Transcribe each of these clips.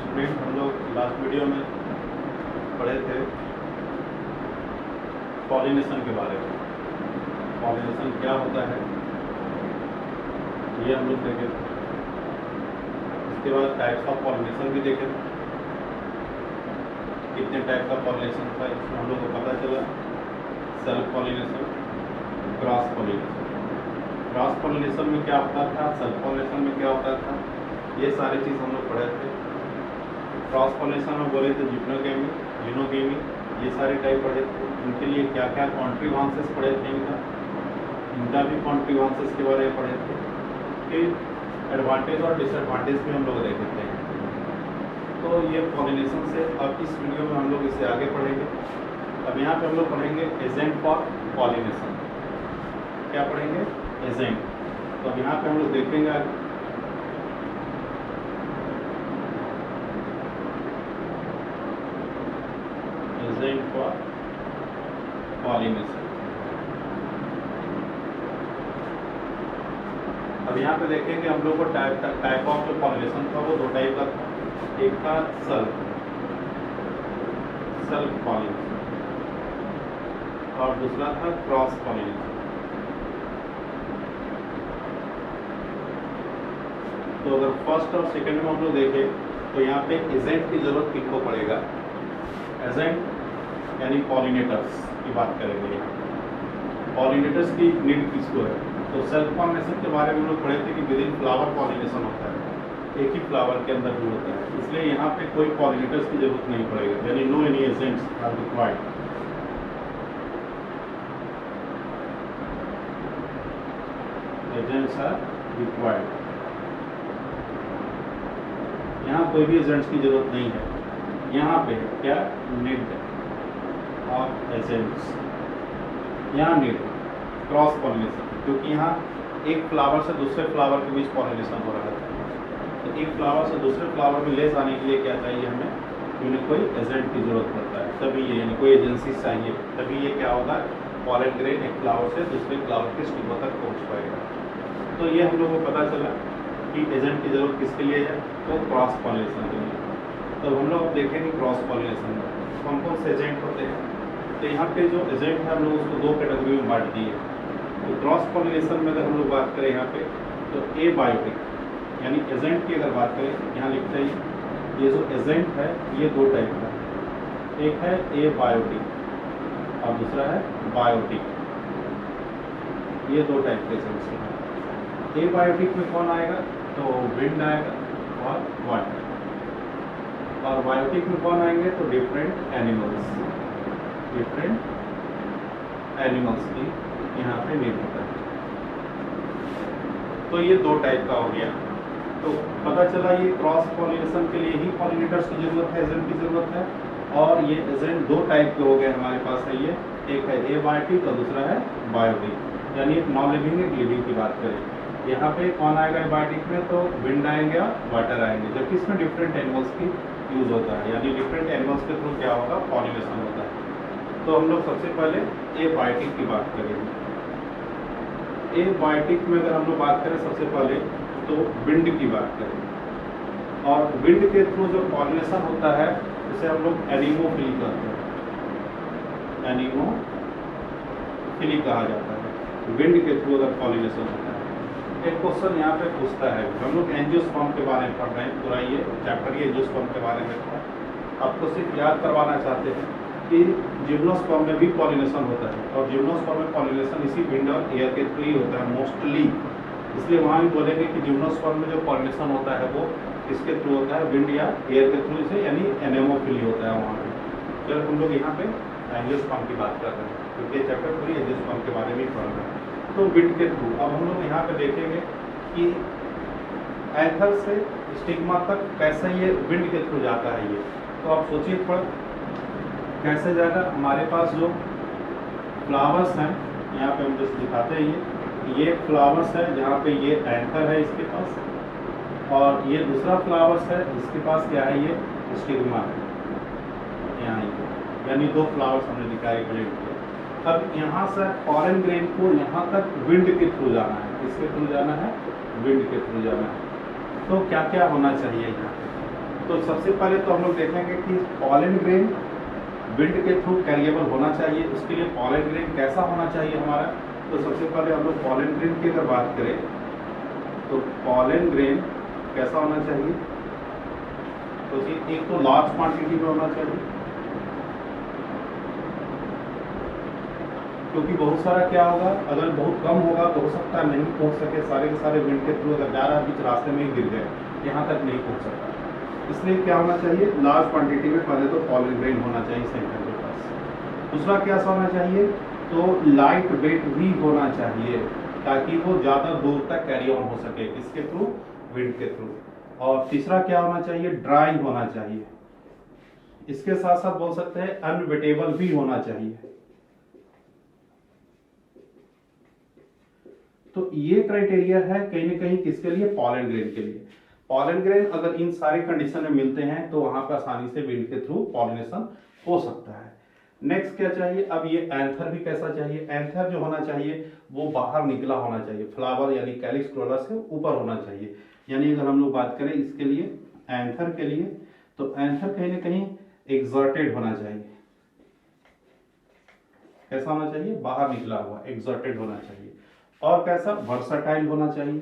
Student, हम लोग last video में पढ़े थे पॉलिनेशन के बारे में। पॉलिनेशन क्या होता है ये हम लोग देखे थे। इसके बाद टाइप्स ऑफ पॉलिनेशन भी देखे थे, कितने टाइप का पॉलिनेशन था इसमें हम लोग को पता चला। Self pollination, cross pollination. Cross pollination में क्या होता था, सेल्फ पॉलिनेशन में क्या होता था, ये सारी चीज़ हम लोग पढ़े थे। क्रॉस पॉलिनेशन में बोले थे जिप्नोगेमी, जिनोगेमी, ये सारे टाइप पढ़े थे। इनके लिए क्या क्या कॉन्ट्रीवांसेस पढ़े थे, इनका भी कॉन्ट्रीवांसेस के बारे में पढ़े थे। फिर एडवांटेज और डिसएडवांटेज भी हम लोग देखे थे। तो ये पॉलिनेशन से अब इस वीडियो में हम लोग इसे आगे पढ़ेंगे। अब यहाँ पे हम लोग पढ़ेंगे एजेंट फॉर पॉलिनेशन। क्या पढ़ेंगे? एजेंट। तो अब यहाँ पे हम लोग देखेंगे आगे एजेंट फॉर पॉलिनेशन। अब यहाँ पे देखेंगे हम लोग को टाइप ऑफ जो पॉलिनेशन था वो दो टाइप का था। एक था सेल्फ पॉलिनेशन और दूसरा था क्रॉस पॉलिनेशन। तो अगर फर्स्ट और सेकंड में हम लोग देखें तो यहाँ पे एजेंट की जरूरत किसको पड़ेगा? एजेंट यानी पॉलिनेटर्स की बात करेंगे। यहाँ पॉलिनेटर्स की नीड किसको है? तो सेल्फ पॉलिनेशन के बारे में हम लोग पढ़े थे कि विद इन फ्लावर पॉलिनेशन होता है, एक ही फ्लावर के अंदर भी होता है, इसलिए यहाँ पे कोई पॉलिनेटर्स की जरूरत नहीं पड़ेगा, यानी no any agents are required. Agents are required, यहाँ कोई भी एजेंट्स की जरूरत नहीं है। यहाँ पे क्या नीड ऑफ एजेंट्स, यहाँ नीड क्रॉस पॉलिनेशन, क्योंकि यहाँ एक फ्लावर से दूसरे फ्लावर के बीच पॉलिनेशन हो रहा है। तो एक फ्लावर से दूसरे फ्लावर में ले जाने के लिए क्या चाहिए हमें? यूनिक कोई एजेंट की जरूरत पड़ता है, तभी ये यानी कोई एजेंसी चाहिए, तभी ये क्या होगा, पॉलन ग्रेन एक फ्लावर से दूसरे फ्लावर के स्टिग्मा तक पहुँच पाएगा। तो ये हम लोगों को पता चला कि एजेंट की जरूरत किसके लिए है, तो क्रॉस पॉलिनेशन के लिए। तो हम लोग देखेंगे क्रॉस पॉलिनेशन में कौन कौन से एजेंट होते हैं। तो यहाँ पे जो एजेंट है हम लोग उसको दो कैटेगरी में बांट दिए। तो क्रॉस पॉलिनेशन में अगर हम लोग बात करें यहाँ पे तो ए बायोटिक यानी एजेंट की अगर बात करें, यहाँ लिखते हैं ये जो एजेंट है ये दो टाइप का है, एक है ए बायोटिक और दूसरा है बायोटिक। ये दो टाइप के एजेंट्स हैं। ए बायोटिक में कौन आएगा? तो विंड आएगा और वाटर। और बायोटिक में कौन आएंगे? तो डिफरेंट एनिमल्स की यहाँ पे नीड होता है। तो ये दो टाइप का हो गया। तो पता चला ये क्रॉस पॉलिनेशन के लिए ही पॉलिनेटर्स की जरूरत है, एजेंट की जरूरत है। और ये एजेंट दो टाइप के हो गए हमारे पास है, ये एक है ए बायोटिक और दूसरा है बायोटिक। यानी एक नॉन लिविंग एक लिविंग की बात करें, यहाँ पे कौन आएगा बायोटिक में? तो विंड आएंगे और वाटर आएंगे, जबकि इसमें डिफरेंट एनिमल्स की यूज होता है, यानी डिफरेंट एनिमल्स के थ्रू क्या होगा, पॉलिनेशन होता है। तो हम लोग सबसे पहले ए बायोटिक की बात करेंगे। ए बायोटिक में अगर हम लोग बात करें सबसे पहले तो विंड की बात करें, और विंड के थ्रू जो पॉलिनेशन होता है उसे हम लोग एनीमोफिली कहते हैं, एनीमोफिली कहा जाता है। विंड के थ्रू अगर पॉलिनेशन होता है। एक क्वेश्चन यहाँ पे पूछता है, हम लोग एंजियोस्पर्म के बारे में पढ़ रहे हैं, पूरा ये चैप्टर ये एंजियोस्पर्म के बारे में था। आपको सिर्फ याद करवाना चाहते हैं कि जिम्नोस्पर्म में भी पॉलिनेशन होता है, और जिम्नोस्पर्म में पॉलिनेशन इसी विंड और एयर के थ्रू ही होता है मोस्टली। इसलिए वहाँ भी बोलेंगे कि जिम्नोस्पर्म में जो पॉलिनेशन होता है वो किसके थ्रू होता है, विंड या एयर के थ्रू से, यानी एनेमोफिली होता है वहाँ पे। चलो हम लोग यहाँ पे एंजियोस्पर्म की बात कर रहे हैं, क्योंकि चैप्टर पूरी एंजियोस्पर्म के बारे में ही पढ़ रहे हैं। तो विंड के थ्रू अब हम लोग यहाँ पे देखेंगे कि एंथर से स्टिग्मा तक कैसे ये विंड के थ्रू जाता है ये। तो आप सोचिए पर कैसे जाएगा। हमारे पास जो फ्लावर्स हैं यहाँ पे हम जैसे दिखाते हैं, ये फ्लावर्स है जहाँ पे ये एंथर है इसके पास, और ये दूसरा फ्लावर्स है जिसके पास क्या है, ये स्टिग्मा है यहाँ, यानी दो फ्लावर्स हमने दिखाए ग्रेन के। अब यहाँ से पॉलन ग्रेन को यहाँ तक विंड के थ्रू जाना है, किसके थ्रू जाना है, विंड के थ्रू जाना है। तो क्या क्या होना चाहिए यहाँ पे? तो सबसे पहले तो हम लोग देखेंगे कि पॉलन ग्रेन विंड के थ्रू कैरिएबल होना चाहिए। उसके लिए पॉलन ग्रेन कैसा होना चाहिए हमारा, तो सबसे पहले हम लोग पॉलन ग्रेन की अगर बात करें तो पॉलन ग्रेन कैसा होना चाहिए, तो एक तो लार्ज क्वांटिटी में होना चाहिए, क्योंकि बहुत सारा क्या होगा, अगर बहुत कम होगा तो हो सकता है नहीं पहुंच सके, सारे के सारे विंड के थ्रू अगर जा रहा है बीच रास्ते में ही गिर गए, यहाँ तक नहीं पहुंच सकता। इसलिए क्या होना चाहिए, लार्ज क्वांटिटी में पहले तो पॉलन ग्रेन होना चाहिए सेंटर के पास। दूसरा क्या होना चाहिए, तो लाइट वेट भी होना चाहिए ताकि वो ज़्यादा दूर तक कैरी ऑन हो सके, किसके थ्रू, विंड के थ्रू। और तीसरा क्या होना चाहिए, ड्राई होना चाहिए। इसके साथ साथ बोल सकते हैं अनवेटेबल भी होना चाहिए। तो ये क्राइटेरिया है कहीं ना कहीं किसके लिए, पॉलन ग्रेन के लिए। पॉलन ग्रेन अगर इन सारी कंडीशन में मिलते हैं तो वहां पर आसानी से विंड के थ्रू पॉलिनेशन हो सकता है। नेक्स्ट क्या चाहिए, अब ये एंथर भी कैसा चाहिए, एंथर जो होना चाहिए वो बाहर निकला होना चाहिए, फ्लावर यानी कैलिक्स क्लोरा से ऊपर होना चाहिए। यानी अगर हम लोग बात करें इसके लिए, एंथर के लिए, तो एंथर कहीं ना कहीं एक्सर्टेड होना चाहिए। कैसा होना चाहिए, बाहर निकला हुआ, एक्सर्टेड होना चाहिए। और कैसा, वर्सटाइल होना चाहिए।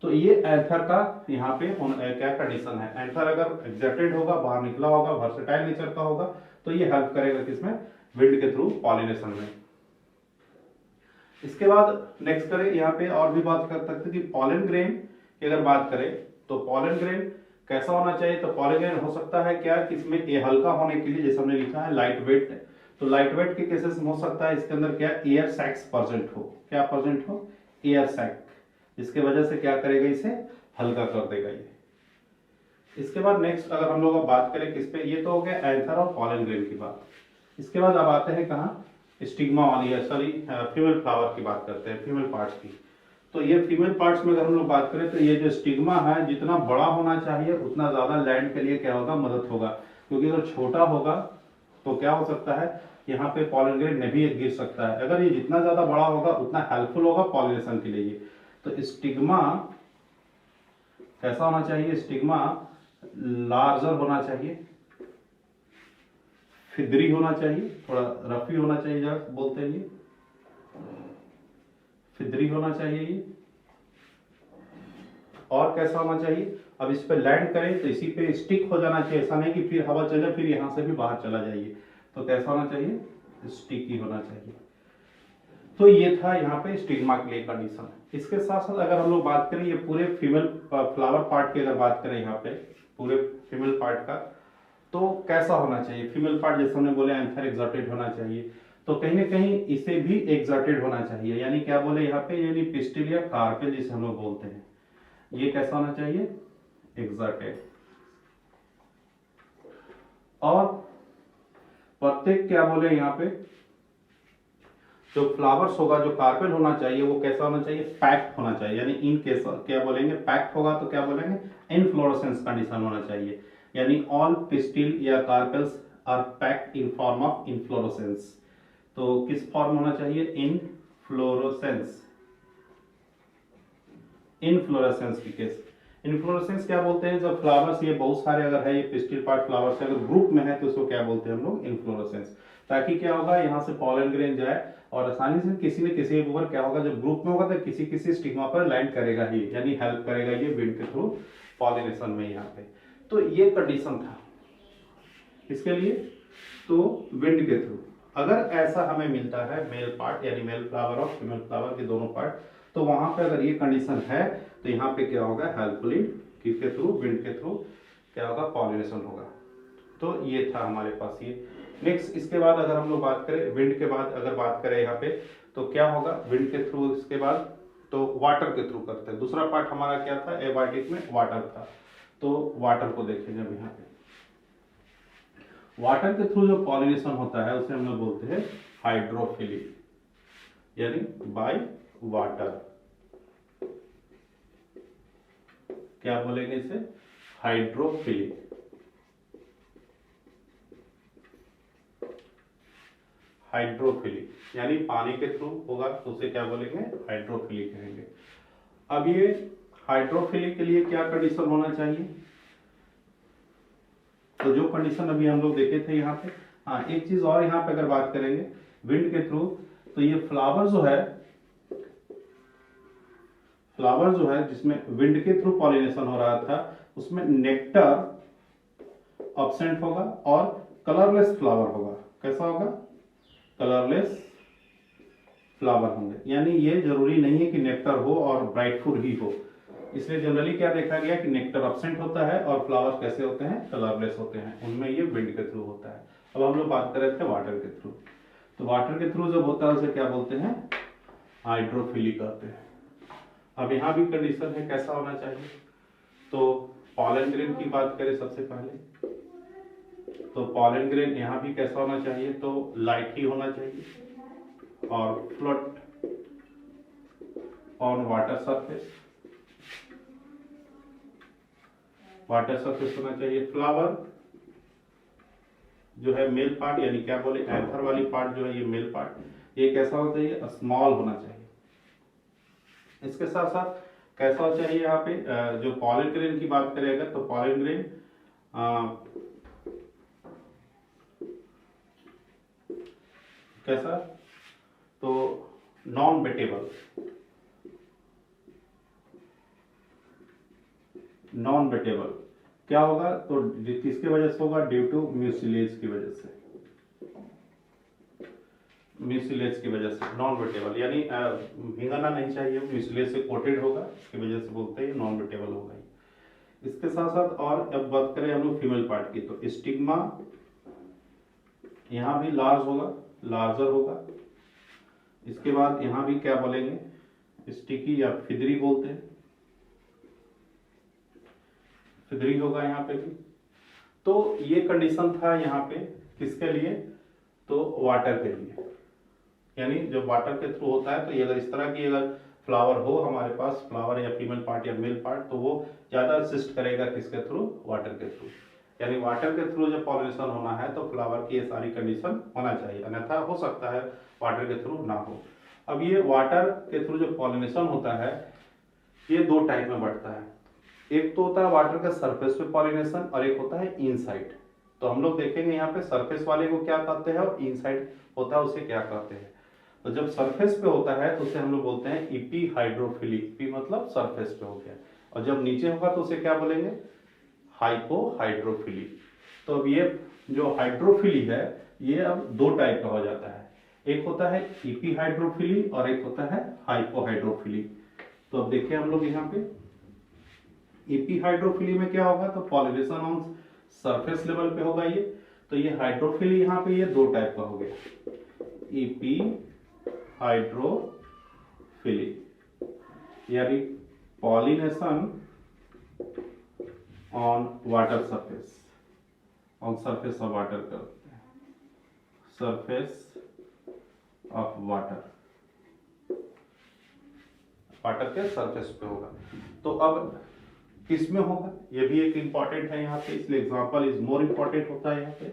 तो ये एंथर का यहाँ पे क्या कंडीशन है, एंथर अगर एक्सर्टेड होगा, बाहर निकला होगा, वर्सटाइल नेचर का होगा, तो ये हेल्प करेगा किसमें, विंड के थ्रू पॉलिनेशन में। इसके बाद नेक्स्ट करें, यहाँ पे और भी बात कर सकते कि पॉलन ग्रेन की अगर बात करें तो पॉलन ग्रेन कैसा होना चाहिए, तो पॉलन ग्रेन हो सकता है क्या कि इसमें ये हल्का होने के लिए, जैसे हमने लिखा है लाइट वेट, तो लाइट वेट के केसेस में हो सकता है इसके अंदर क्या एयर सैक्स प्रेजेंट हो, क्या प्रेजेंट हो, एयर सैक, जिसके वजह से क्या करेगा, इसे हल्का कर देगा ये। इसके बाद नेक्स्ट अगर हम लोग बात करें किस पे, ये तो हो गया एंथर और पॉलन ग्रेन की बात। इसके बाद अब आते हैं कहाँ, स्टिग्मा वाली है, सॉरी फीमेल फ्लावर की बात करते हैं, फीमेल पार्ट्स की। तो ये फीमेल पार्ट्स में अगर हम लोग बात करें तो ये जो स्टिग्मा है जितना बड़ा होना चाहिए उतना ज्यादा लैंड के लिए क्या होगा, मदद होगा। क्योंकि अगर छोटा होगा तो क्या हो सकता है, यहाँ पे पॉलन ग्रेन नहीं गिर सकता है। अगर ये जितना ज्यादा बड़ा होगा उतना हेल्पफुल होगा पॉलिनेशन के लिए। तो स्टिग्मा कैसा होना चाहिए, स्टिग्मा लार्जर होना चाहिए, फिदरी होना चाहिए, थोड़ा रफी होना चाहिए, जरा बोलते हैं ये फिदरी होना चाहिए ये। और कैसा होना चाहिए, अब इस पे लैंड करें तो इसी पे स्टिक हो जाना चाहिए, ऐसा नहीं कि फिर हवा चले फिर यहां से भी बाहर चला जाइए। तो कैसा होना चाहिए, स्टिकी होना चाहिए। तो ये था यहाँ पे स्टिग्मा के लिए कंडीशन। इसके साथ साथ अगर हम लोग बात करें ये पूरे फीमेल फ्लावर पार्ट की अगर बात करें यहाँ पे पूरे फीमेल पार्ट का, तो कैसा होना चाहिए, फीमेल पार्ट जैसे हमने बोले एंथर एक्सर्टेड होना चाहिए, तो कहीं ना कहीं इसे भी एक्सर्टेड होना चाहिए। यानी क्या बोले यहाँ पे, यानी पिस्टिल या कार्पेल जिसे हम लोग बोलते हैं, ये कैसा होना चाहिए, एक्सर्टेड। और प्रत्येक क्या बोले यहाँ पे जो फ्लावर्स होगा, जो कार्पेल होना चाहिए वो कैसा होना चाहिए, पैक्ड होना चाहिए। यानी इन केस क्या बोलेंगे, पैक्ड होगा तो क्या बोलेंगे, इनफ्लोरेसेंस कंडीशन होना चाहिए। यानी ऑल पिस्टिल या carpels are packed in form of inflorescence. तो किस फॉर्म होना चाहिए, इनफ्लोरेसेंस। इनफ्लोरेसेंस की केस, इनफ्लोरेसेंस क्या बोलते हैं, जब फ्लावर्स ये बहुत सारे अगर है, ये पिस्टिल पार्ट फ्लावर्स अगर ग्रुप में है तो उसको क्या बोलते हैं हम लोग, इनफ्लोरेसेंस। ताकि क्या होगा, यहाँ से पॉलन ग्रेन जाए और आसानी से किसी न किसी ऊपर क्या होगा, जब ग्रुप में होगा तो किसी किसी स्टिग्मा पर लैंड करेगा ही, यानी हेल्प करेगा ये विंड के थ्रू पॉलिनेशन में यहाँ पे। तो ये कंडीशन था इसके लिए, तो विंड के थ्रू अगर ऐसा हमें मिलता है मेल पार्ट यानी मेल फ्लावर और फीमेल फ्लावर के दोनों पार्ट, तो वहां पे अगर ये कंडीशन है तो यहाँ पे क्या होगा, हेल्पफुली किसके थ्रू, विंड के थ्रू क्या होगा, पॉलिनेशन होगा। तो ये था हमारे पास ये। नेक्स्ट इसके बाद अगर हम लोग बात करें विंड के बाद, अगर बात करें यहाँ पे तो क्या होगा विंड के थ्रू, इसके बाद तो वाटर के थ्रू करते हैं। दूसरा पार्ट हमारा क्या था, एबायोटिक में वाटर था, तो वाटर को देखेंगे अब यहाँ पे। वाटर के थ्रू जो पॉलिनेशन होता है उसे हम लोग बोलते हैं हाइड्रोफिली, यानी बाय वाटर। क्या बोलेंगे इसे, हाइड्रोफिली। हाइड्रोफिली यानी पानी के थ्रू होगा तो उसे क्या बोलेंगे, हाइड्रोफिली कहेंगे। अब ये हाइड्रोफिलिक के लिए क्या कंडीशन होना चाहिए? तो जो कंडीशन अभी हम लोग देखे थे यहाँ पे, हाँ एक चीज और यहाँ पे अगर बात करेंगे विंड के थ्रू, तो ये फ्लावर जो है जिसमें विंड के थ्रू पॉलिनेशन हो रहा था, उसमें नेक्टर अब्सेंट होगा और कलरलेस फ्लावर होगा। कैसा होगा? कलरलेस फ्लावर होंगे। यानी ये जरूरी नहीं है कि नेक्टर हो और ब्राइटफुल ही हो, इसलिए जनरली क्या देखा गया कि नेक्टर अब्सेंट होता है और फ्लावर्स कैसे होते हैं? कलरलेस होते हैं, उनमें ये विंड के थ्रू होता है। अब हम लोग बात कर रहे थे वाटर के थ्रू, तो वाटर के थ्रू जब होता है उसे क्या बोलते हैं? हाइड्रोफिलिक कहते हैं। अब यहाँ भी कंडीशन है कैसा होना चाहिए, तो पॉलन ग्रेन की बात करें सबसे पहले, तो पॉलन ग्रेन यहाँ भी कैसा होना चाहिए? तो लाइट ही होना चाहिए और फ्लोट ऑन वाटर सरफेस होना चाहिए। फ्लावर जो है मेल पार्ट, यानी क्या बोले एंथर वाली पार्ट जो है ये मेल पार्ट, ये कैसा होना चाहिए? स्मॉल होना चाहिए। इसके साथ साथ कैसा होना चाहिए यहाँ पे जो पॉलन ग्रेन की बात करेगा, तो पॉलन ग्रेन कैसा? तो नॉन वेटेबल क्या होगा? तो किसके वजह से होगा? ड्यू टू म्यूसिलेज की वजह से, नॉन वेटेबल, यानी भींगना नहीं चाहिए, म्यूसिलेज से कोटेड होगा, इसकी वजह से बोलते हैं नॉन वेटेबल होगा। इसके साथ साथ और अब बात करें हम लोग फीमेल पार्ट की, तो स्टिग्मा यहाँ भी लार्जर होगा। इसके बाद यहाँ भी क्या बोलेंगे? स्टिकी या फिदरी बोलते हैं, फिदरी होगा यहाँ पे भी। तो ये कंडीशन था यहाँ पे किसके लिए? तो वाटर के लिए। यानी जब वाटर के थ्रू होता है तो ये अगर इस तरह की अगर फ्लावर हो हमारे पास, फ्लावर या फीमेल पार्ट या मेल पार्ट, तो वो ज्यादा असिस्ट करेगा किसके थ्रू? वाटर के थ्रू। यानी वाटर के थ्रू जब पॉलिनेशन होना है तो फ्लावर की ये सारी कंडीशन होना चाहिए, अन्यथा हो सकता है वाटर के थ्रू ना हो। अब ये वाटर के थ्रू जो पॉलिनेशन होता है ये दो टाइप में बढ़ता है। एक तो होता है वाटर के सरफेस पे पॉलिनेशन और एक होता है इनसाइड। तो हम लोग देखेंगे यहाँ पे सरफेस वाले को क्या कहते हैं और इनसाइड होता है उसे क्या कहते हैं। तो जब सरफेस पे होता है तो उसे हम लोग बोलते हैं इपी हाइड्रोफिली, इपी मतलब सरफेस पे हो गया, और जब नीचे होगा तो उसे क्या बोलेंगे? Hypo hydrophily. तो अब ये जो हाइड्रोफिली है ये अब दो टाइप का हो जाता है, एक होता है इपी हाइड्रोफिली और एक होता है हाइपो हाइड्रोफिली। तो अब देखिए हम लोग यहाँ पे इपी हाइड्रोफिली में क्या होगा? तो पॉलिनेशन ऑन सरफेस लेवल पे होगा ये। तो ये हाइड्रोफिली यहाँ पे ये दो टाइप का हो गया, इपी हाइड्रोफिली, यानी pollination on water surface, on surface of water करते हैं, सरफेस ऑफ वाटर के सरफेस पे होगा। तो अब किस में होगा? ये भी एक इंपॉर्टेंट है यहाँ पे, इसलिए एग्जांपल इज मोर इंपॉर्टेंट होता है यहाँ पे।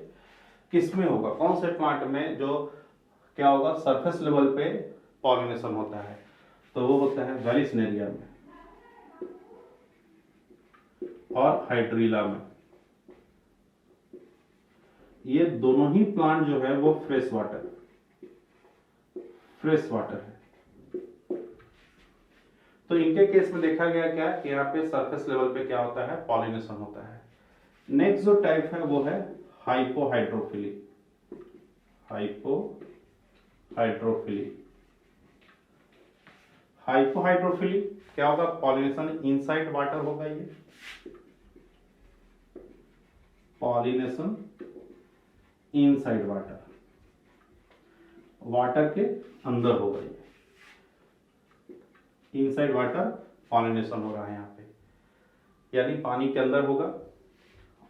किस में होगा? कौन से प्लांट में जो क्या होगा? सरफेस लेवल पे पॉलिनेशन होता है, तो वो होता है वेलिस्नेरिया में और हाइड्रिला में। ये दोनों ही प्लांट जो है वो फ्रेश वाटर है। तो इनके केस में देखा गया क्या कि यहाँ पे सरफेस लेवल पे क्या होता है? पॉलिनेशन होता है। नेक्स्ट जो टाइप है वो है हाइपोहाइड्रोफिली। हाइपोहाइड्रोफिली क्या होगा? पॉलिनेशन इनसाइड वाटर होगा, ये पॉलिनेशन इनसाइड वाटर के अंदर होगा, ये इनसाइड वाटर पॉलिनेशन हो रहा है यहाँ पे, यानी पानी के अंदर होगा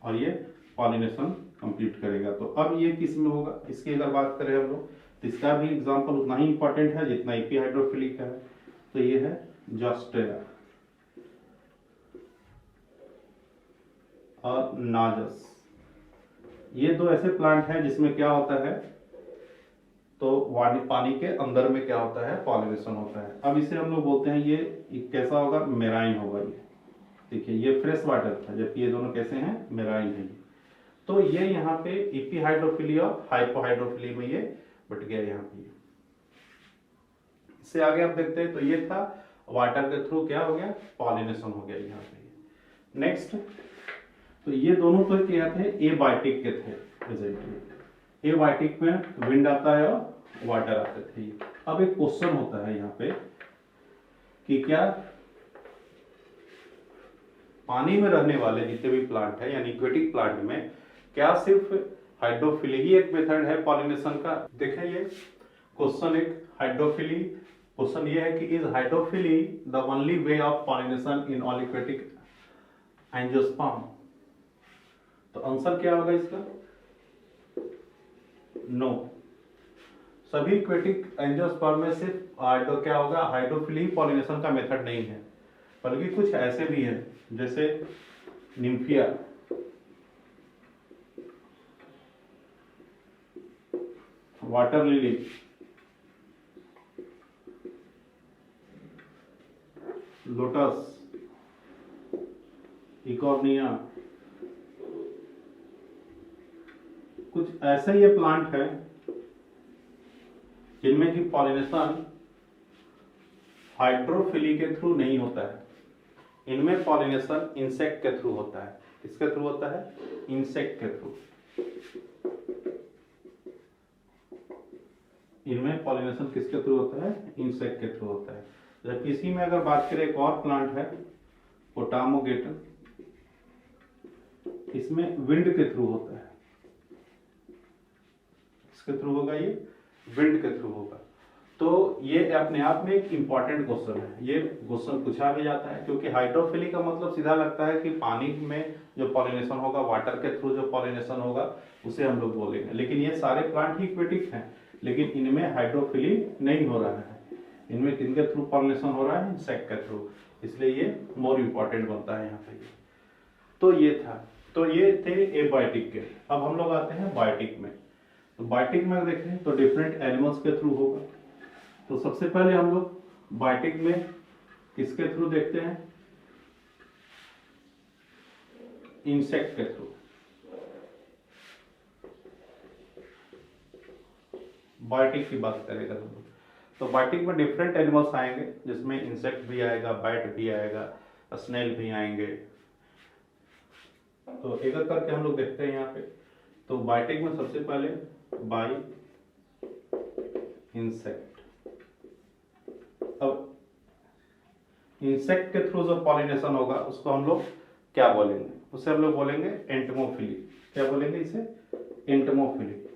और ये पॉलिनेशन कंप्लीट करेगा। तो अब ये किस में होगा? इसकी अगर बात करें हम लोग तो इसका भी एग्जांपल उतना ही इंपॉर्टेंट है जितना इपी हाइड्रोफिलिक का है। तो ये है जॉस्टेरा और नाजस। ये दो ऐसे प्लांट हैं जिसमें क्या होता है? तो पानी के अंदर में क्या होता है, पॉलिनेशन होता है। अब इसे हम लोग बोलते हैं ये कैसा होगा, मेराइन होगा। ये देखिए ये फ्रेश वाटर था, जबकि ये दोनों कैसे हैं, मेराइन है। तो ये यहाँ पे एपीहाइड्रोफिली और हाइपोहाइड्रोफिली में ये बट गया यहाँ पे। इससे आगे आप देखते हैं तो ये था वाटर के थ्रू क्या हो गया, पॉलिनेशन हो गया यहाँ पे। नेक्स्ट, तो ये दोनों तो क्या थे, एबायोटिक के थे प्रेजेंटली। एबायोटिक में विंड आता है और वाटर आते थे। अब एक क्वेश्चन होता है यहाँ पे कि क्या पानी में रहने वाले जितने भी प्लांट है यानी एक्वेटिक प्लांट में क्या सिर्फ हाइड्रोफिली ही एक मेथड है पॉलिनेशन का। देखें ये क्वेश्चन एक हाइड्रोफिली, क्वेश्चन ये है कि is hydrophily the only way of pollination in all aquatic angiosperm. तो आंसर क्या होगा इसका, नो। सभी एक्वेटिक एंजियोस्पर्म में सिर्फ क्या होगा, हाइड्रोफिली पॉलिनेशन का मेथड नहीं है, बल्कि कुछ ऐसे भी हैं जैसे Nymphaea, water lily, lotus, Eichhornia, कुछ ऐसे ये प्लांट है जिनमें की पॉलिनेशन हाइड्रोफिली के थ्रू नहीं होता है। इनमें पॉलिनेशन इंसेक्ट के थ्रू होता है। किसके थ्रू होता है, इंसेक्ट के थ्रू। इनमें पॉलिनेशन किसके थ्रू होता है, इंसेक्ट के थ्रू होता है। जबकि इसी में अगर बात करें एक और प्लांट है पोटामोगेटन, इसमें विंड के थ्रू होता है। किसके थ्रू होगा, ये विंड के थ्रू होगा। तो ये अपने आप में एक इंपॉर्टेंट क्वेश्चन है। ये क्वेश्चन पूछा भी जाता है क्योंकि हाइड्रोफिली का मतलब सीधा लगता है कि पानी में जो पॉलिनेशन होगा, वाटर के थ्रू जो पॉलिनेशन होगा उसे हम लोग बोलेंगे। लेकिन ये सारे प्लांट ही एक्वेटिक हैं, लेकिन इनमें हाइड्रोफिली नहीं हो रहा है। इनमें किनके थ्रू पॉलिनेशन हो रहा है, इंसेक्ट के थ्रू, इसलिए ये मोर इंपॉर्टेंट बनता है यहाँ पे। तो ये था, तो ये थे एबायोटिक के। अब हम लोग आते हैं बायोटिक में। तो बायोटिक में देखें तो डिफरेंट एनिमल्स के थ्रू होगा। तो सबसे पहले हम लोग बायोटिक में किसके थ्रू देखते हैं, इंसेक्ट के थ्रू। बायोटिक की बात करेगा हम लोग तो बायोटिक में डिफरेंट एनिमल्स आएंगे, जिसमें इंसेक्ट भी आएगा, बाइट भी आएगा, स्नेल भी आएंगे। तो एक एक करके हम लोग देखते हैं यहाँ पे। तो बायोटिक में सबसे पहले बाई इंसेक्ट। अब इंसेक्ट के थ्रू जो पॉलिनेशन होगा उसको हम लोग क्या बोलेंगे, उसे हम लोग बोलेंगे एंटमोफिली। क्या बोलेंगे इसे, एंटमोफिली।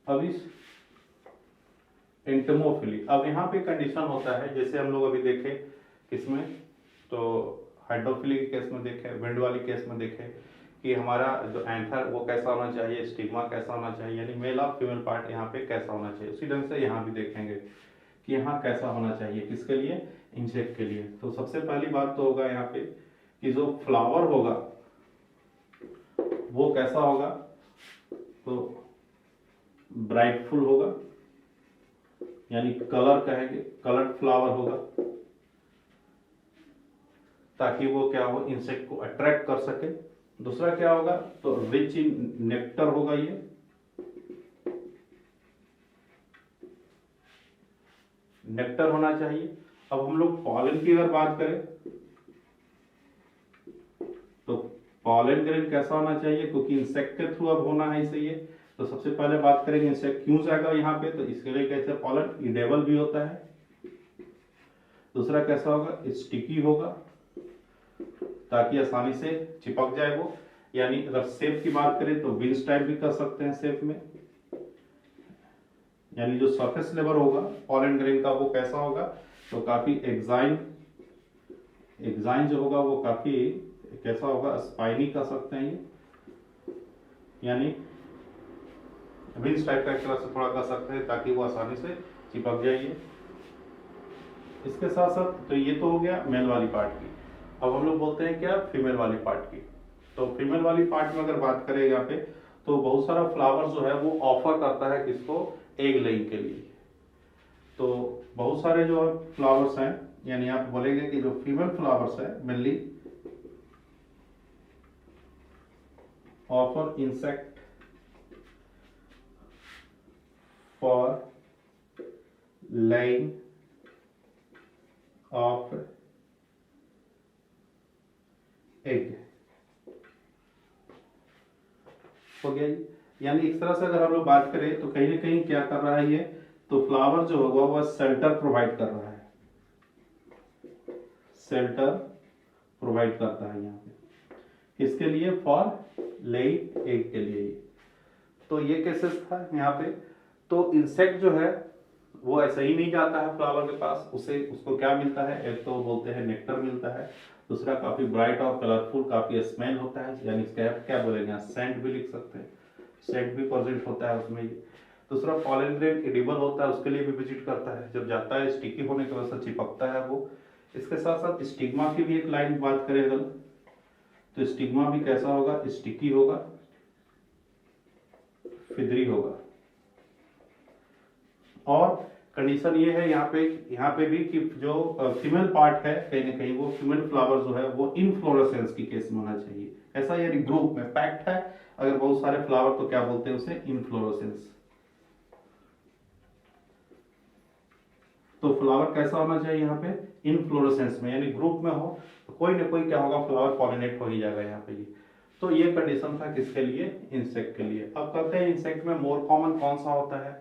अब इस एंटमोफिली, अब यहाँ पे कंडीशन होता है, जैसे हम लोग अभी देखे किसमें, तो हाइड्रोफिली के केस में देखे, विंड वाली केस में देखे कि हमारा जो एंथर वो कैसा होना चाहिए, स्टिग्मा कैसा होना चाहिए, यानी मेल और फीमेल पार्ट यहाँ पे कैसा होना चाहिए। उसी ढंग से यहाँ भी देखेंगे कि यहाँ कैसा होना चाहिए, किसके लिए, इंसेक्ट के लिए। तो सबसे पहली बात तो होगा यहाँ पे कि जो फ्लावर होगा वो कैसा होगा, तो ब्राइटफुल होगा, यानी कलर कहेंगे, कलर्ड फ्लावर होगा, ताकि वो क्या हो, इंसेक्ट को अट्रैक्ट कर सके। दूसरा क्या होगा, तो रिच इन नेक्टर होगा, ये नेक्टर होना चाहिए। अब हम लोग पॉलन की अगर बात करें तो पॉलन ग्रेन कैसा होना चाहिए, क्योंकि इंसेक्ट के थ्रू अब होना है इसे ये। तो सबसे पहले बात करेंगे इंसेक्ट क्यों जाएगा यहाँ पे, तो इसके लिए कैसे पॉलन इडेबल भी होता है। दूसरा कैसा होगा, स्टिकी होगा, ताकि आसानी से चिपक जाए वो। यानी अगर शेप की बात करें तो विंग्स टाइप भी कर सकते हैं शेप में, यानी जो सरफेस लेवल होगा पॉलन ग्रेन का वो कैसा होगा, तो काफी एग्जाइन जो होगा वो काफी कैसा होगा, स्पाइनी कर सकते हैं ये, यानी विंग्स टाइप का एक तरह से थोड़ा कर सकते हैं ताकि वो आसानी से चिपक जाइए। इसके साथ साथ तो ये तो हो गया मेल वाली पार्ट की। अब हम लोग बोलते हैं क्या, फीमेल वाली पार्ट की। तो फीमेल वाली पार्ट में अगर बात करें यहाँ पे तो बहुत सारा फ्लावर जो है वो ऑफर करता है किसको, एग लेइंग के लिए। तो बहुत सारे जो फ्लावर्स हैं, यानी आप बोलेंगे कि जो फीमेल फ्लावर्स है mainly offer insect for laying of egg। हो गया जी। यानी इस तरह से अगर हम लोग बात करें तो कहीं ना कहीं क्या कर रहा है ये, तो फ्लावर जो होगा वह शेल्टर प्रोवाइड कर रहा है, शेल्टर प्रोवाइड करता है यहाँ पे, किसके लिए, फॉर लेइंग एग के लिए। तो ये केसेस था यहाँ पे। तो इंसेक्ट जो है वो ऐसे ही नहीं जाता है फ्लावर के पास, उसको क्या मिलता है, एक तो बोलते हैं नेक्टर मिलता है, दूसरा काफी ब्राइट और कलरफुल काफी स्मेल होता है, यानी इसका क्या बोलेंगे, सेंट भी लिख सकते हैं, सेंट भी प्रेजेंट होता है उसमें। दूसरा पॉलन ग्रेन एडिबल होता है, उसके लिए भी विजिट करता है, जब जाता है स्टिकी होने की वजह से चिपकता है वो। इसके साथ साथ स्टिग्मा की भी एक लाइन बात करें अगर, तो स्टिग्मा भी कैसा होगा, स्टिकी होगा, फिदरी होगा। और कंडीशन ये है यहाँ पे भी कि जो फीमेल पार्ट है कहीं ना कहीं वो फीमेल फ्लावर जो है वो इनफ्लोरेसेंस की केस में होना चाहिए, ऐसा यानी ग्रुप में पैक्ट है अगर बहुत सारे फ्लावर तो क्या बोलते हैं उसे, इनफ्लोरेसेंस। तो फ्लावर कैसा होना चाहिए यहाँ पे, इनफ्लोरेसेंस में, यानी ग्रुप में हो, तो कोई ना कोई क्या होगा, फ्लावर पॉलिनेट हो ही जाएगा यहाँ पे। तो ये कंडीशन था किसके लिए, इंसेक्ट के लिए। अब कहते हैं इंसेक्ट में मोर कॉमन कौन सा होता है,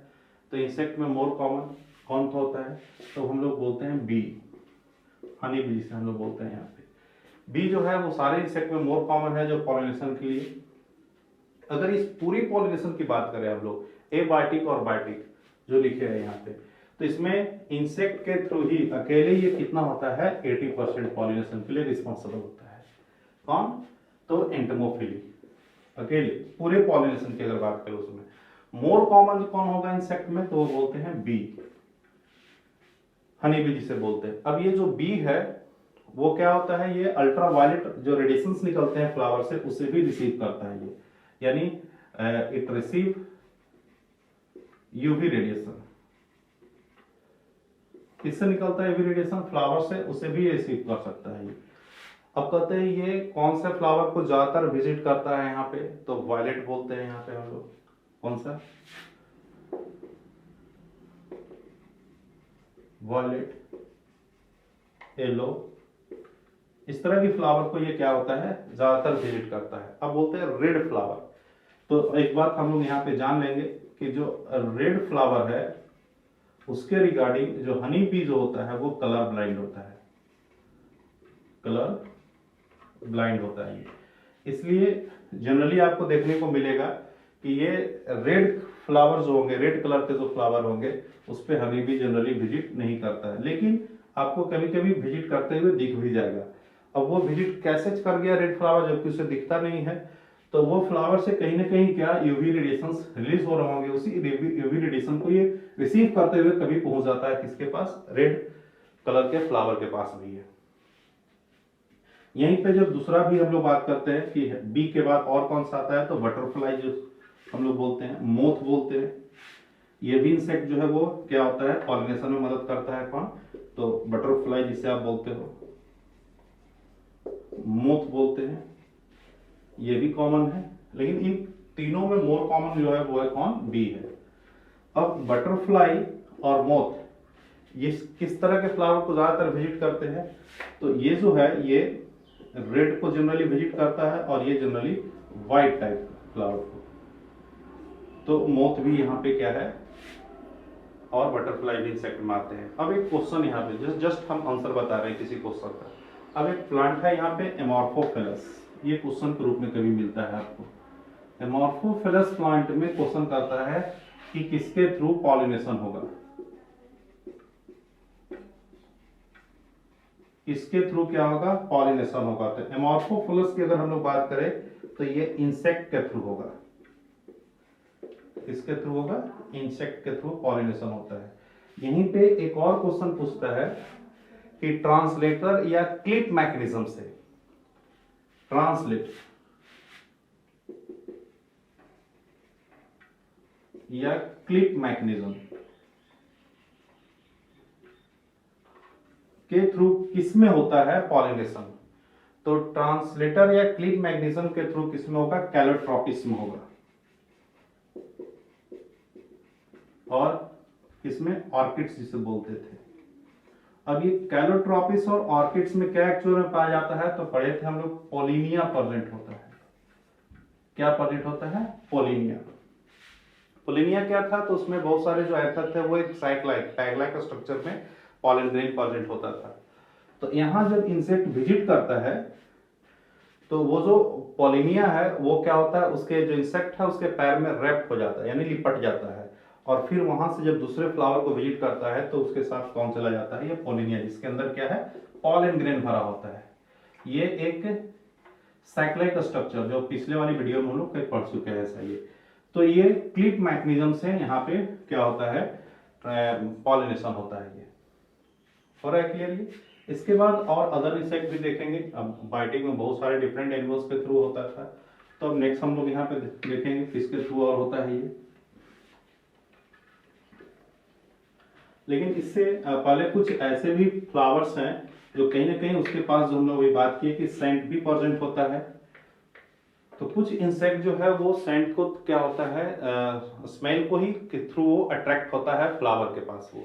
तो इंसेक्ट में मोर कॉमन कौन सा होता है, तो हम लोग बोलते हैं बी, हनी बी जिसे हम लोग बोलते हैं यहाँ पे। बी जो है वो सारे इंसेक्ट में मोर कॉमन है जो पॉलिनेशन के लिए। अगर इस पूरी पॉलिनेशन की बात करें हम लोग, एबायोटिक और बायोटिक जो लिखे हैं यहाँ पे, तो इसमें इंसेक्ट के थ्रू ही अकेले ये कितना होता है, 80% पॉलिनेशन के लिए रिस्पॉन्सिबल होता है। कौन, तो एंटोमोफिली, अकेले पूरे पॉलिनेशन की अगर बात करें उसमें। मोर कॉमन कौन होगा इंसेक्ट में, तो वो बोलते हैं बी, हनी बी जिसे बोलते हैं। अब ये जो बी है वो क्या होता है, ये अल्ट्रावायलेट जो रेडिएशंस निकलते हैं फ्लावर से उसे भी रिसीव करता है ये, यानी इट रिसीव यूवी रेडिएशन। किससे निकलता है यूवी रेडिएशन, फ्लावर से, उसे भी रिसीव कर सकता है ये। अब कहते हैं ये कौन से फ्लावर को ज्यादातर विजिट करता है यहाँ पे, तो वायलेट बोलते हैं यहाँ पे हम लोग। कौन सा, वायलेट, येलो, इस तरह की फ्लावर को ये क्या होता है, ज्यादातर विजिट करता है। अब बोलते हैं रेड फ्लावर, तो एक बात हम लोग यहाँ पे जान लेंगे कि जो रेड फ्लावर है उसके रिगार्डिंग जो हनी बी जो होता है वो कलर ब्लाइंड होता है, कलर ब्लाइंड होता है ये। इसलिए जनरली आपको देखने को मिलेगा कि ये रेड फ्लावर जो होंगे, रेड कलर के जो फ्लावर होंगे उस पे हनी बी जनरली विजिट नहीं करता है, लेकिन आपको कभी कभी विजिट करते हुए दिख भी जाएगा। अब वो विजिट कैसे कर गया रेड फ्लावर जबकि उसे दिखता नहीं है, तो वो फ्लावर से कहीं ना कहीं क्या यूवी रेडिएशंस रिलीज हो रहे होंगे, उसी यूवी रेडिएशन को ये रिसीव करते हुए कभी पहुंच जाता है किसके पास, रेड कलर के फ्लावर के पास भी है। यहीं पे जब दूसरा भी हम लोग बात करते हैं कि बी के बाद और कौन सा आता है, तो बटरफ्लाई जो हम लोग बोलते हैं, मोथ बोलते हैं। ये भी इंसेक्ट जो है वो क्या होता है, पॉलिनेशन में मदद करता है। कौन, तो बटरफ्लाई जिसे आप बोलते हो, मोथ बोलते हैं, ये भी कॉमन है। लेकिन इन तीनों में मोर कॉमन जो है वो है कौन, बी है। अब बटरफ्लाई और मोथ ये किस तरह के फ्लावर को ज्यादातर विजिट करते हैं, तो ये जो है ये रेड को जनरली विजिट करता है और ये जनरली व्हाइट टाइप फ्लावर को। तो मोथ भी यहाँ पे क्या है, और बटरफ्लाई भी इंसेक्ट में आते हैं। अब एक क्वेश्चन यहाँ पे जस्ट हम आंसर बता रहे हैं किसी क्वेश्चन का। अब एक प्लांट है यहाँ पे एमॉर्फोफिलस, ये क्वेश्चन के रूप में कभी मिलता है आपको। एमॉर्फोफिलस प्लांट में क्वेश्चन करता है कि किसके थ्रू पॉलिनेशन होगा, इसके थ्रू क्या होगा, पॉलिनेशन होगा। तो एमॉर्फोफिलस की अगर हम लोग बात करें तो ये इंसेक्ट के थ्रू होगा। किसके थ्रू होगा, इंसेक्ट के थ्रू पॉलिनेशन होता है। यहीं पे एक और क्वेश्चन पूछता है कि ट्रांसलेटर या क्लिप मैकेनिज्म से, ट्रांसलेट या क्लिप मैकेनिज्म के थ्रू किसमें होता है पॉलिनेशन? तो ट्रांसलेटर या क्लिप मैकेनिज्म के थ्रू किसमें होगा? कैलोट्रॉपिस में होगा। और किसमें? ऑर्किड्स जिसे बोलते थे। अब ये कैलोट्रॉपिस और ऑर्किड्स में क्या एक्चुअल में पाया जाता है? तो पढ़े थे हम लोग, पोलिनिया प्रेजेंट होता है। क्या प्रेजेंट होता है? पोलिनिया। पोलिनिया क्या था? तो उसमें बहुत सारे जो एथर थे वो एक साइक्लाइक टैगलाइक स्ट्रक्चर में पॉलन ग्रेन प्रेजेंट होता था। तो यहाँ जब इंसेक्ट विजिट करता है तो वो जो पोलिनिया है वो क्या होता है, उसके जो इंसेक्ट है उसके पैर में रैप हो जाता है, यानी लिपट जाता है, और फिर वहां से जब दूसरे फ्लावर को विजिट करता है तो उसके साथ कौन चला जाता है? ये पोलिनिया, जिसके अंदर क्या है? पॉलन ग्रेन भरा होता है। ये एक साइक्लाइक स्ट्रक्चर जो पिछले वाली वीडियो में हम लोग पढ़ चुके हैं ऐसा। ये तो ये क्लिप मैकेनिज्म से यहाँ पे क्या होता है? पॉलिनेशन होता है। ये हो रहा है क्लियर? ये इसके बाद और अदर इंसेक्ट भी देखेंगे। अब बाइटिंग में बहुत सारे डिफरेंट एनिमल्स के थ्रू होता था, तो अब नेक्स्ट हम लोग यहाँ पे देखेंगे किसके थ्रू और होता है ये। लेकिन इससे पहले कुछ ऐसे भी फ्लावर्स हैं जो कहीं ना कहीं उसके पास, जो हम लोग वही बात की कि सेंट भी प्रेजेंट होता है। तो कुछ इंसेक्ट जो है वो सेंट को क्या होता है, स्मेल को ही थ्रू वो अट्रैक्ट होता है फ्लावर के पास वो।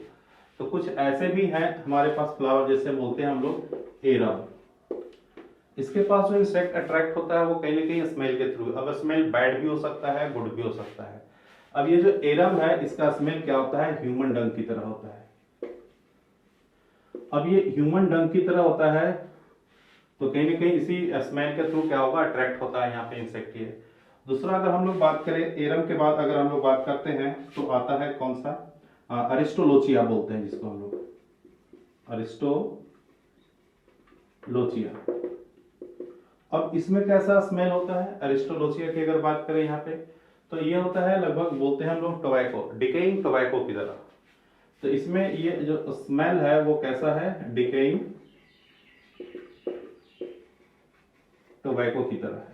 तो कुछ ऐसे भी हैं हमारे पास फ्लावर, जैसे बोलते हैं हम लोग एरम। इसके पास जो इंसेक्ट अट्रैक्ट होता है वो कहीं ना कहीं स्मेल के थ्रू। अब स्मेल बैड भी हो सकता है, गुड भी हो सकता है। अब ये जो एरम है इसका स्मेल क्या होता है? ह्यूमन डंग की तरह होता है। अब ये ह्यूमन डंग की तरह होता है तो कहीं ना कहीं इसी स्मेल के थ्रू क्या होगा? अट्रैक्ट होता है यहाँ पे इंसेक्ट ये। दूसरा अगर हम लोग बात करें एरम के बाद, अगर हम लोग बात करते हैं तो आता है कौन सा? अरिस्टोलोचिया बोलते हैं जिसको हम लोग, अरिस्टोलोचिया। अब इसमें कैसा स्मेल होता है अरिस्टोलोचिया की अगर बात करें यहाँ पे? तो ये होता है लगभग, बोलते हैं हम लोग टोबैको, डिकेइंग टोबैको की तरह। तो इसमें ये जो स्मेल है वो कैसा है? डिकेइंग टोबैको की तरह है।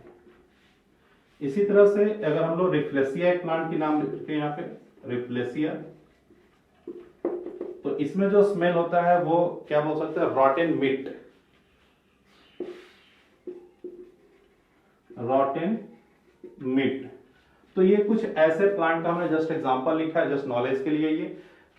इसी तरह से अगर हम लोग रिफ्लेसिया एक प्लांट की नाम लिखते हैं यहाँ पे, रिफ्लेसिया, तो इसमें जो स्मेल होता है वो क्या बोल सकते हैं? Rotten meat, rotten meat. तो ये कुछ ऐसे प्लांट का हमने जस्ट एग्जांपल लिखा है, जस्ट नॉलेज के लिए, ये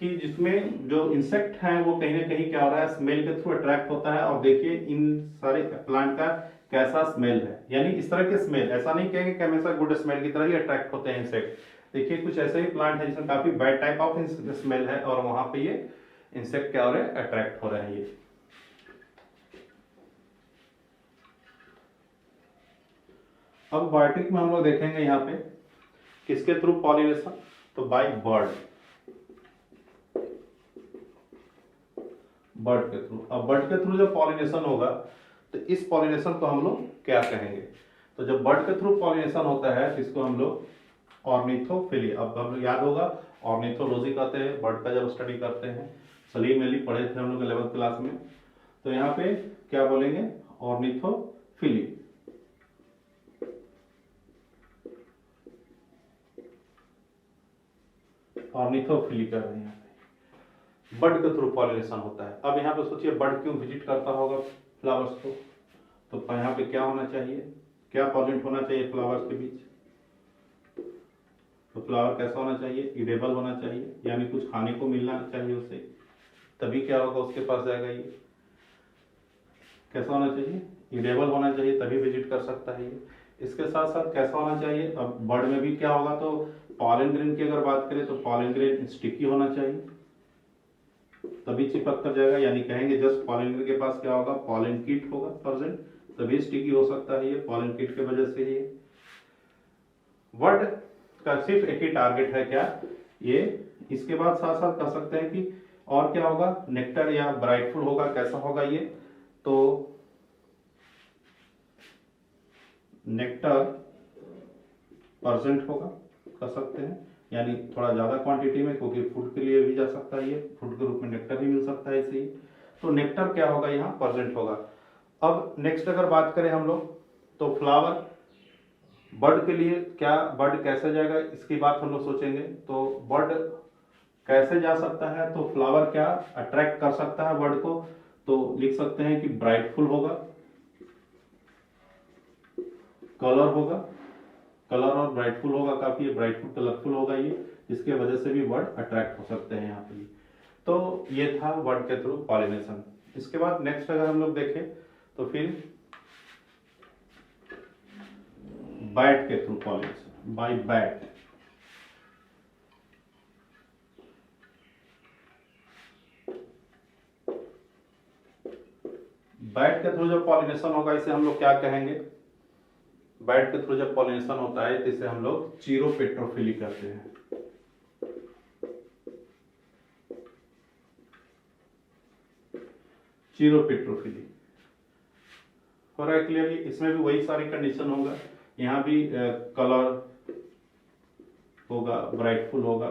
कि जिसमें जो इंसेक्ट हैं वो कहीं ना कहीं क्या हो रहा है? स्मेल के थ्रू अट्रैक्ट होता है। और देखिए इन सारे प्लांट का कैसा स्मेल है, यानी इस तरह के स्मेल, ऐसा नहीं कहेंगे कि हमेशा गुड स्मेल की तरह ही अट्रैक्ट होते हैं इंसेक्ट। देखिए कुछ ऐसे ही प्लांट है जिसमें काफी बैड टाइप ऑफ स्मेल है और वहां पे ये इंसेक्ट क्या हो रहे हैं? अट्रैक्ट हो रहे हैं ये। अब बायोटिक में हम लोग देखेंगे यहाँ पे किसके थ्रू पॉलिनेशन? तो बाय बर्ड, बर्ड के थ्रू। अब बर्ड के थ्रू जब पॉलिनेशन होगा तो इस पॉलिनेशन को हम लोग क्या कहेंगे? तो जब बर्ड के थ्रू पॉलिनेशन होता है तो इसको हम लोग ऑर्निथोफिली, अब हम लोग याद होगा ऑर्निथोलॉजी कहते हैं बर्ड का जब स्टडी करते हैं, सलीम अली पढ़े थे हम लोग 11th क्लास में। तो यहाँ पे क्या बोलेंगे? ऑर्निथोफिली। ऑर्निथोफिली कर रहे हैं यहाँ पे, बर्ड के थ्रू पॉलिनेशन होता है। अब यहाँ पे सोचिए बर्ड क्यों विजिट करता होगा फ्लावर्स को? तो यहाँ पे क्या होना चाहिए? क्या प्रेजेंट होना चाहिए फ्लावर्स के बीच? तो फ्लावर कैसा होना चाहिए? इडेबल होना चाहिए, यानी कुछ खाने को मिलना चाहिए उसे, तभी क्या होगा? उसके पास जाएगा ये। कैसा होना चाहिए? इडेबल होना चाहिए, तभी विजिट कर सकता है ये। इसके साथ साथ कैसा होना चाहिए? अब बर्ड में भी क्या होगा? तो पॉलन ग्रेन की अगर बात करें तो पॉलन ग्रेन स्टिकी होना चाहिए, तभी चिपक कर जाएगा। यानी कहेंगे जस्ट पॉलन ग्रेन के पास क्या होगा? पॉलन किट होगा प्रेजेंट, तभी स्टिकी हो सकता है ये, पॉलन किट की वजह से ये। बर्ड का सिर्फ एक ही टारगेट है क्या? ये। इसके बाद साथ साथ कह सकते हैं कि और क्या होगा? नेक्टर या ब्राइटफुल होगा। कैसा होगा ये? तो नेक्टर परसेंट होगा, कर सकते हैं, यानी थोड़ा ज्यादा क्वांटिटी में, क्योंकि फूड के लिए भी जा सकता है ये, फूड के रूप में नेक्टर भी मिल सकता है इसे ही। तो नेक्टर क्या होगा? यहाँ परसेंट होगा। अब नेक्स्ट अगर बात करें हम लोग तो फ्लावर बर्ड के लिए क्या, बर्ड कैसे जाएगा इसकी बात हम लोग सोचेंगे। तो बर्ड कैसे जा सकता है, तो फ्लावर क्या अट्रैक्ट कर सकता है बर्ड को, तो लिख सकते हैं कि ब्राइटफुल होगा, कलर होगा, कलर और ब्राइटफुल होगा, काफी ब्राइटफुल कलरफुल होगा ये, जिसके वजह से भी बर्ड अट्रैक्ट हो सकते हैं यहाँ पे। तो ये था बर्ड के थ्रू पॉलिनेशन। इसके बाद नेक्स्ट अगर हम लोग देखें तो फिर बैट के through pollination, by bat. Bat के थ्रू जब पॉलिनेशन होगा इसे हम लोग क्या कहेंगे, बैट के थ्रू जब पॉलिनेशन होता है तो इसे हम लोग चीरोपेट्रोफिली कहते हैं। चीरोपेट्रोफिली हो रहा है क्लियरली। इसमें भी वही सारी कंडीशन होगा, यहाँ भी कलर होगा, ब्राइटफुल होगा,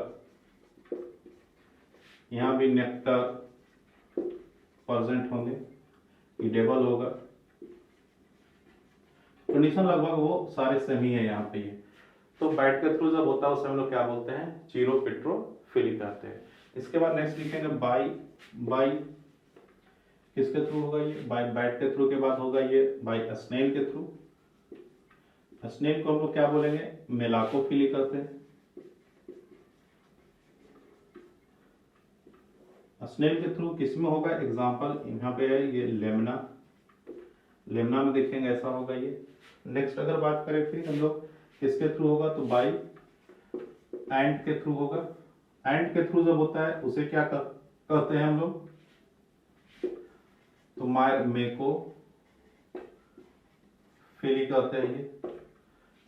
यहाँ भी नेक्टर प्रेजेंट होंगे, ईडेबल होगा, कंडीशन लगभग वो सारे सेम ही है यहाँ पे ये। तो बैट के थ्रू जब होता है उसे हम लोग क्या बोलते हैं, चीरोपेट्रोफिली कहते हैं। इसके बाद नेक्स्ट लिखेंगे बाई। बाई किसके थ्रू होगा ये, बाय बैट के थ्रू के बाद होगा ये बाय स्नेल के थ्रू। स्नेल को हम लोग क्या बोलेंगे, मेलाकोफिली कहते हैं। स्नेल के थ्रू किसमें होगा, एग्जांपल यहाँ पे है ये लेमना, लेमना में देखेंगे ऐसा होगा ये। नेक्स्ट अगर बात करें फिर हम लोग किसके थ्रू होगा, तो बाय एंड के थ्रू होगा। एंड के थ्रू जब होता है उसे क्या कहते हैं हम लोग, तो माय मेको फिली कहते हैं ये,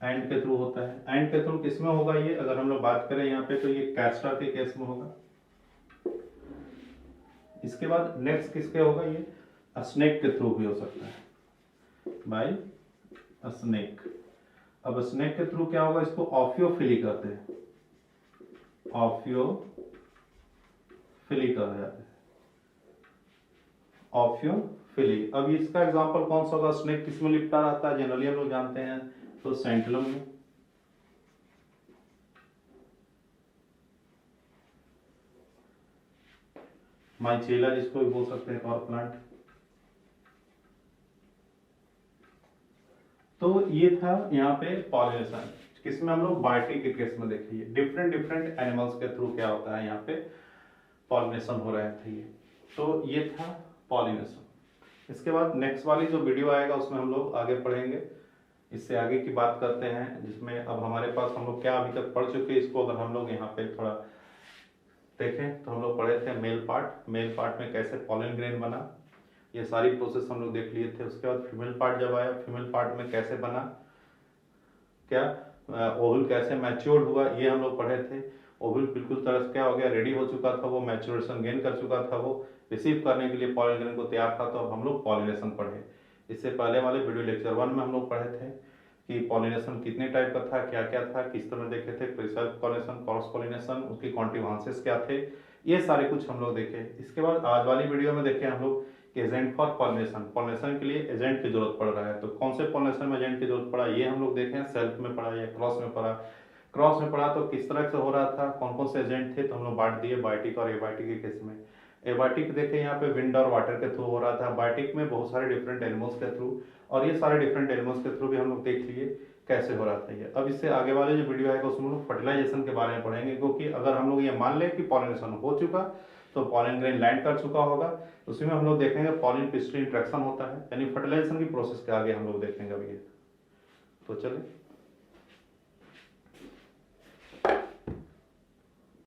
एंड के थ्रू होता है। एंड के थ्रू किसमें होगा ये, अगर हम लोग बात करें यहाँ पे तो ये कैस्टर के केस में होगा। इसके बाद नेक्स्ट किसके होगा, ये स्नेक के थ्रू भी हो सकता है, बाय स्नेक। अब स्नेक के थ्रू क्या होगा, इसको ऑफियोफिली कहते हैं, ऑफियोफिली कहा जाता है, ऑफियोफिली। अब इसका एग्जांपल कौन सा होगा, स्नेक किसमें लिपटा रहता है, जनरली हम लोग जानते हैं तो सेंटिलम में। माइचेला जिसको भी बोल सकते हैं, और प्लांट। तो ये था यहाँ पे पॉलिनेशन, किसमें हम लोग बायोटी के केस में देखिए डिफरेंट डिफरेंट एनिमल्स के थ्रू क्या होता है यहाँ पे पॉलिनेशन हो रहा था ये। तो ये था पॉलिनेशन। इसके बाद नेक्स्ट वाली जो वीडियो आएगा उसमें हम लोग आगे पढ़ेंगे, इससे आगे की बात करते हैं, जिसमें अब हमारे पास हम लोग क्या अभी तक पढ़ चुके हैं, इसको अगर हम लोग यहाँ पे थोड़ा देखें तो हम लोग पढ़े थे मेल पार्ट। मेल पार्ट में कैसे पॉलन ग्रेन बना, ये सारी प्रोसेस हम लोग देख लिए थे। उसके बाद फीमेल पार्ट जब आया, फीमेल पार्ट में कैसे बना, क्या ओवल कैसे मैच्योर्ड हुआ, ये हम लोग पढ़े थे। ओवल बिल्कुल तरह से क्या हो गया, रेडी हो चुका था, वो मैच्योरेशन गेन कर चुका था, वो रिसीव करने के लिए पॉलन ग्रेन को तैयार था। तो अब हम लोग पॉलिनेशन पढ़े। इससे पहले वाले वीडियो लेक्चर 1 में हम लोग पढ़े थे कि पॉलिनेशन कितने टाइप का था, क्या क्या था, किस तरह देखे थे, प्रीसेल्फ पॉलिनेशन, क्रॉस पॉलिनेशन, उसके कॉन्ट्रीवांसेस क्या थे, ये सारे कुछ हम लोग देखे। इसके बाद आज वाली वीडियो में देखे हम लोग एजेंट फॉर पॉलिनेशन, पॉलिनेशन के लिए एजेंट की जरूरत पड़ रहा है, तो कौन से पॉलिनेशन में एजेंट की जरूरत पड़ा ये हम लोग देखें। सेल्फ में पड़ा या क्रॉस में पड़ा, क्रॉस में पड़ा तो किस तरह से हो रहा था, कौन कौन से एजेंट थे, तो हम लोग बांट दिए बायोटिक और एबायोटिक के केस में। एबायोटिक देखे यहाँ पे विंड और वाटर के थ्रू हो रहा था, बायोटिक में बहुत सारे डिफरेंट एनिमल्स के थ्रू, और ये सारे डिफरेंट एनिमल्स के थ्रू भी हम लोग देख लिए कैसे हो रहा था ये। अब इससे आगे वाले जो वीडियो आएगा उसमें हम लोग फर्टिलाइजेशन के बारे में पढ़ेंगे, क्योंकि अगर हम लोग ये मान लें कि पॉलिनेशन हो चुका तो पॉलन ग्रेन लैंड कर चुका होगा, उसी में हम लोग देखेंगे पॉलिन पिस्टिल इंट्रैक्शन होता है, यानी फर्टिलाइजेशन की प्रोसेस के आगे हम लोग देखेंगे अभी। तो चलिए।